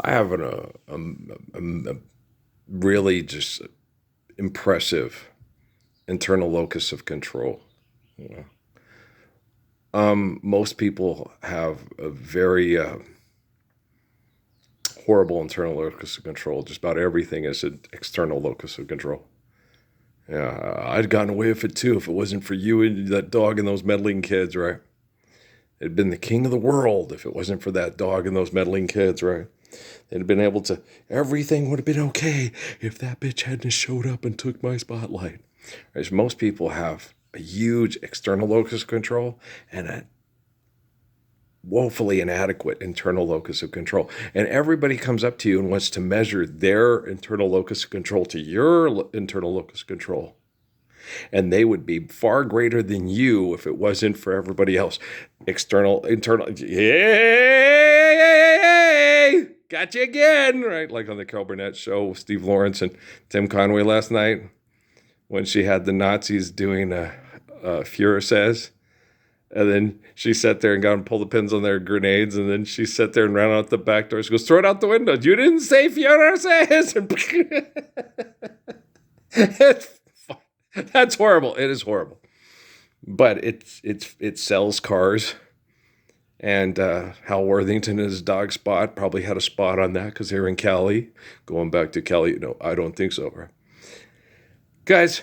I have a really just impressive internal locus of control. You know? Most people have a very horrible internal locus of control. Just about everything is an external locus of control. Yeah, I'd gotten away with it too if it wasn't for you and that dog and those meddling kids, right? It'd been the king of the world if it wasn't for that dog and those meddling kids, right? They'd have been able to, everything would have been okay if that bitch hadn't showed up and took my spotlight. Whereas most people have a huge external locus of control and a woefully inadequate internal locus of control. And everybody comes up to you and wants to measure their internal locus of control to your internal locus of control. And they would be far greater than you if it wasn't for everybody else. Internal, hey, got you again, right? Like on the Carol Burnett show with Steve Lawrence and Tim Conway last night when she had the Nazis doing Fuhrer Says. And then she sat there and got them pull the pins on their grenades. And then she sat there and ran out the back door. She goes, throw it out the window. You didn't say Fuhrer Says. It's That's horrible. It is horrible, but it sells cars. And Hal Worthington and his dog Spot probably had a spot on that because they were in Cali. Going back to Cali, no, I don't think so, right? Guys,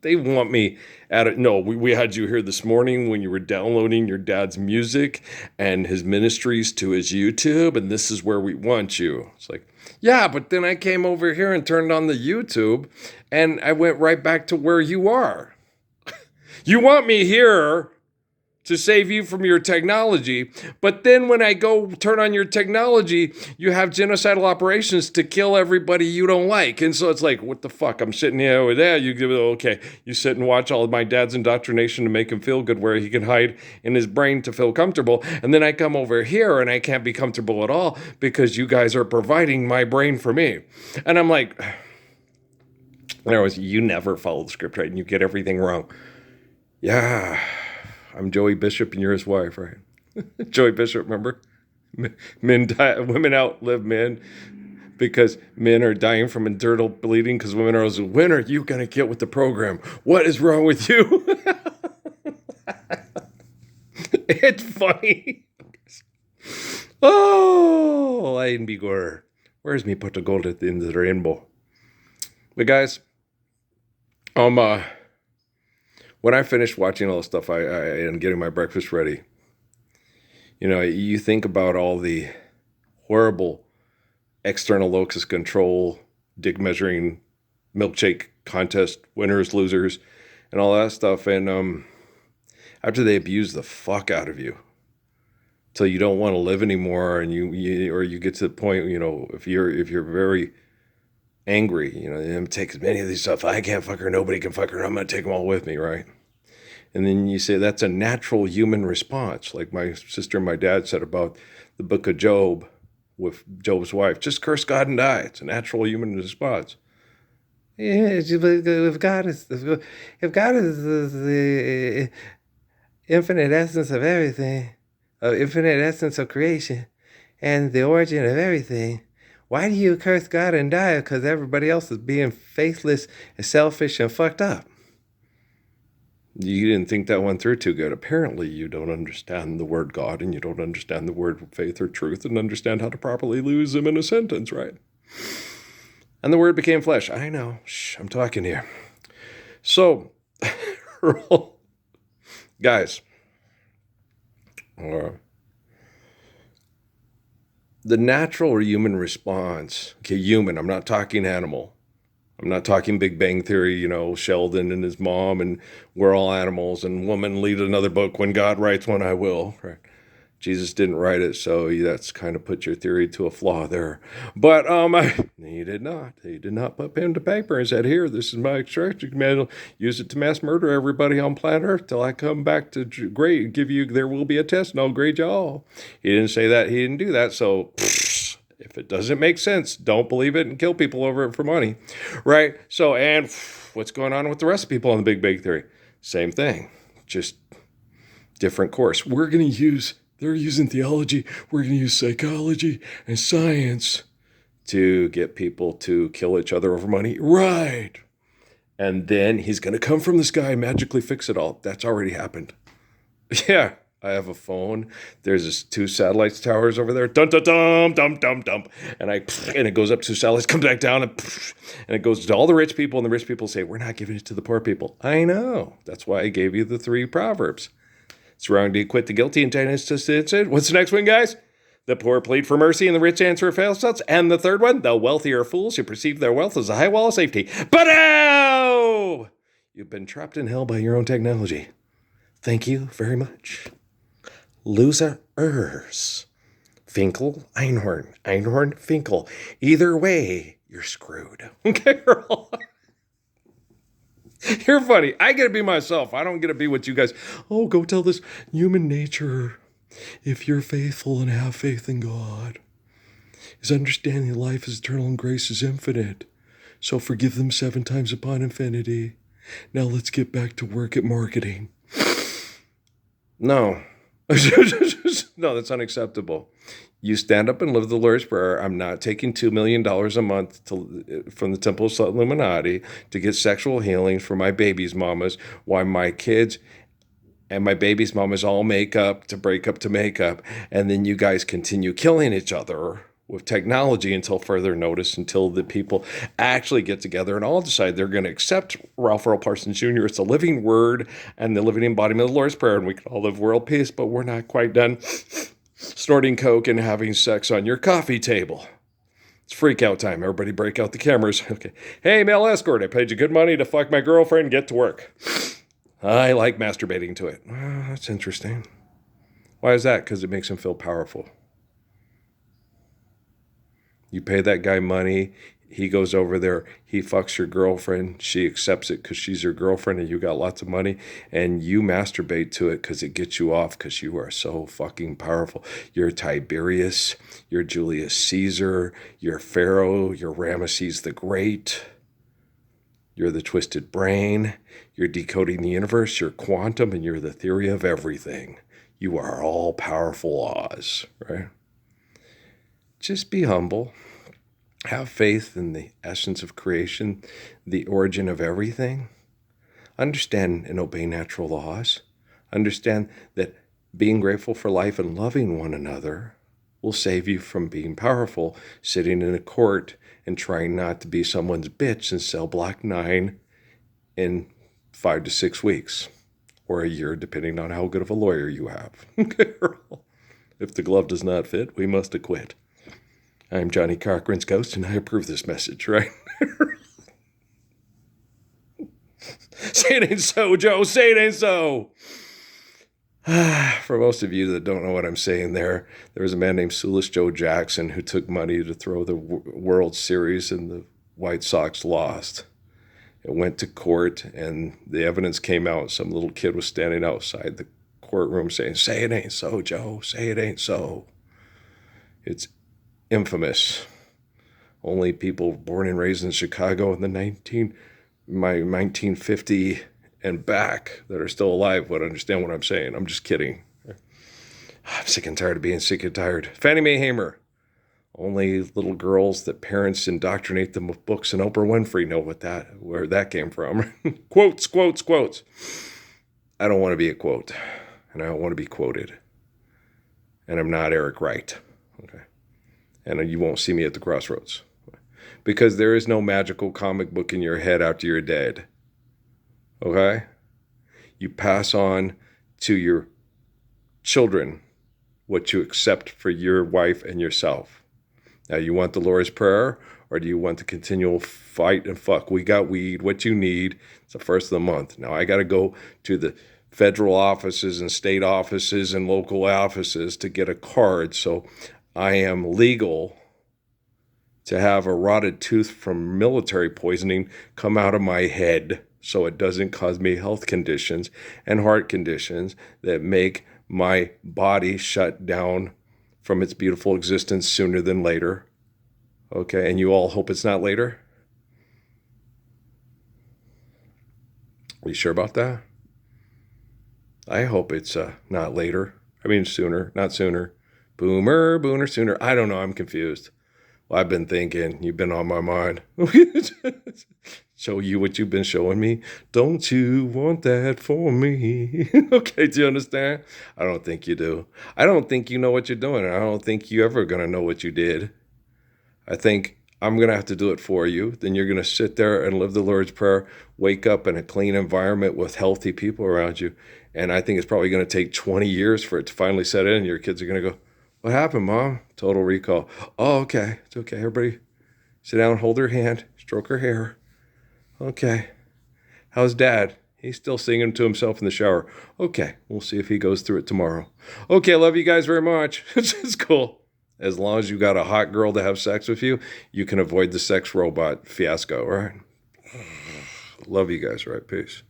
they want me at it. No, we had you here this morning when you were downloading your dad's music and his ministries to his YouTube, and this is where we want you. It's like, yeah, but then I came over here and turned on the YouTube, and I went right back to where you are. You want me here to save you from your technology, but then when I go turn on your technology, you have genocidal operations to kill everybody you don't like. And so it's like, what the fuck? I'm sitting here with that. You give it, okay. You sit and watch all of my dad's indoctrination to make him feel good where he can hide in his brain to feel comfortable. And then I come over here and I can't be comfortable at all because you guys are providing my brain for me. And I'm like, you never follow the script right and you get everything wrong. Yeah. I'm Joey Bishop and you're his wife, right? Joey Bishop, remember? Men die, women outlive men because men are dying from internal bleeding because women are always, when are you going to get with the program? What is wrong with you? It's funny. Oh, Lion Bigor. Where's me put the gold at the end of the rainbow? But guys, when I finished watching all the stuff and getting my breakfast ready, you think about all the horrible external locus control, dick measuring, milkshake contest winners, losers, and all that stuff. And after they abuse the fuck out of you till you don't want to live anymore, and you get to the point, if you're very angry, take as many of these stuff. I can't fuck her. Nobody can fuck her. I'm going to take them all with me, right? And then you say that's a natural human response. Like my sister and my dad said about the book of Job with Job's wife. Just curse God and die. It's a natural human response. Yeah, if God is the infinite essence of everything, infinite essence of creation, and the origin of everything, why do you curse God and die? Because everybody else is being faithless and selfish and fucked up. You didn't think that one through too good. Apparently, you don't understand the word God and you don't understand the word faith or truth and understand how to properly use them in a sentence, right? And the word became flesh. I know. Shh, I'm talking here. So, guys, the natural or human response, okay, human, I'm not talking animal. I'm not talking Big Bang Theory, Sheldon and his mom and we're all animals and woman lead another book. When God writes one, I will. Right? Jesus didn't write it, so that's kind of put your theory to a flaw there. But he did not. He did not put pen to paper and said, here, this is my extraction manual. Use it to mass murder everybody on planet Earth till I come back to grade, give you, there will be a test and I'll grade you all. He didn't say that. He didn't do that. So if it doesn't make sense, don't believe it and kill people over it for money, right? So, and what's going on with the rest of people on the Big Bang Theory? Same thing, just different course. We're going to use They're using theology. We're going to use psychology and science to get people to kill each other over money. Right. And then he's going to come from the sky and magically fix it all. That's already happened. Yeah. I have a phone. There's this 2 satellites towers over there. Dum dum dum dum dum dum. And it goes up 2 satellites, comes back down, and it goes to all the rich people. And the rich people say, "We're not giving it to the poor people." I know. That's why I gave you the 3 proverbs. It's wrong to acquit the guilty and kindness to citizens. What's the next one, guys? The poor plead for mercy and the rich answer falsehoods. And the third one, the wealthy are fools who perceive their wealth as a high wall of safety. But ow! You've been trapped in hell by your own technology. Thank you very much. Losers. Finkel, Einhorn. Einhorn, Finkel. Either way, you're screwed. Okay, girl? You're funny. I get to be myself. I don't get to be what you guys. Oh, go tell this human nature. If you're faithful and have faith in God, is understanding life is eternal and grace is infinite. So forgive them 7 times upon infinity. Now let's get back to work at marketing. No. No, that's unacceptable. You stand up and live the Lord's Prayer. I'm not taking $2 million a month from the Temple of Illuminati to get sexual healings for my baby's mamas, while my kids and my baby's mamas all make up to break up to make up, and then you guys continue killing each other with technology until further notice, until the people actually get together and all decide they're going to accept Ralph Earl Parsons Jr. It's the living word and the living embodiment of the Lord's Prayer, and we can all live world peace, but we're not quite done snorting coke and having sex on your coffee table. It's freak out time. Everybody break out the cameras. Okay. Hey, male escort, I paid you good money to fuck my girlfriend. Get to work. I like masturbating to it. Oh, that's interesting. Why is that? Because it makes him feel powerful. You pay that guy money, he goes over there, he fucks your girlfriend, she accepts it because she's your girlfriend and you got lots of money, and you masturbate to it because it gets you off because you are so fucking powerful. You're Tiberius, you're Julius Caesar, you're Pharaoh, you're Ramesses the Great, you're the twisted brain, you're decoding the universe, you're quantum, and you're the theory of everything. You are all powerful Oz, right? Just be humble. Have faith in the essence of creation, the origin of everything. Understand and obey natural laws. Understand that being grateful for life and loving one another will save you from being powerful, sitting in a court and trying not to be someone's bitch and sell Block 9 in 5 to 6 weeks or a year, depending on how good of a lawyer you have. If the glove does not fit, we must acquit. I'm Johnny Cochran's ghost, and I approve this message, right? Say it ain't so, Joe. Say it ain't so. For most of you that don't know what I'm saying there was a man named Sulis Joe Jackson who took money to throw the World Series, and the White Sox lost. It went to court, and the evidence came out. Some little kid was standing outside the courtroom saying, "Say it ain't so, Joe. Say it ain't so." It's infamous. Only people born and raised in Chicago in the 1950 and back that are still alive would understand what I'm saying. I'm just kidding. I'm sick and tired of being sick and tired. Fannie Mae Hamer. Only little girls that parents indoctrinate them with books and Oprah Winfrey know where that came from. Quotes, quotes, quotes. I don't want to be a quote, and I don't want to be quoted. And I'm not Eric Wright. Okay. And you won't see me at the crossroads. Because there is no magical comic book in your head after you're dead. Okay? You pass on to your children what you accept for your wife and yourself. Now, you want the Lord's Prayer, or do you want the continual fight and fuck? We got weed, what you need. It's the first of the month. Now, I got to go to the federal offices and state offices and local offices to get a card, so I am legal to have a rotted tooth from military poisoning come out of my head so it doesn't cause me health conditions and heart conditions that make my body shut down from its beautiful existence sooner than later. Okay, and you all hope it's not later? Are you sure about that? I hope it's not later. I mean, sooner, not sooner. Boomer, booner, sooner. I don't know. I'm confused. Well, I've been thinking. You've been on my mind. Show you what you've been showing me. Don't you want that for me? Okay, do you understand? I don't think you do. I don't think you know what you're doing. I don't think you ever going to know what you did. I think I'm going to have to do it for you. Then you're going to sit there and live the Lord's Prayer, wake up in a clean environment with healthy people around you. And I think it's probably going to take 20 years for it to finally set in. Your kids are going to go, "What happened, Mom?" Total recall. "Oh, okay. It's okay. Everybody sit down, hold her hand, stroke her hair. Okay. How's Dad? He's still singing to himself in the shower. Okay. We'll see if he goes through it tomorrow. Okay. I love you guys very much." It's cool. As long as you got a hot girl to have sex with you, you can avoid the sex robot fiasco, right? Love you guys, right? Peace.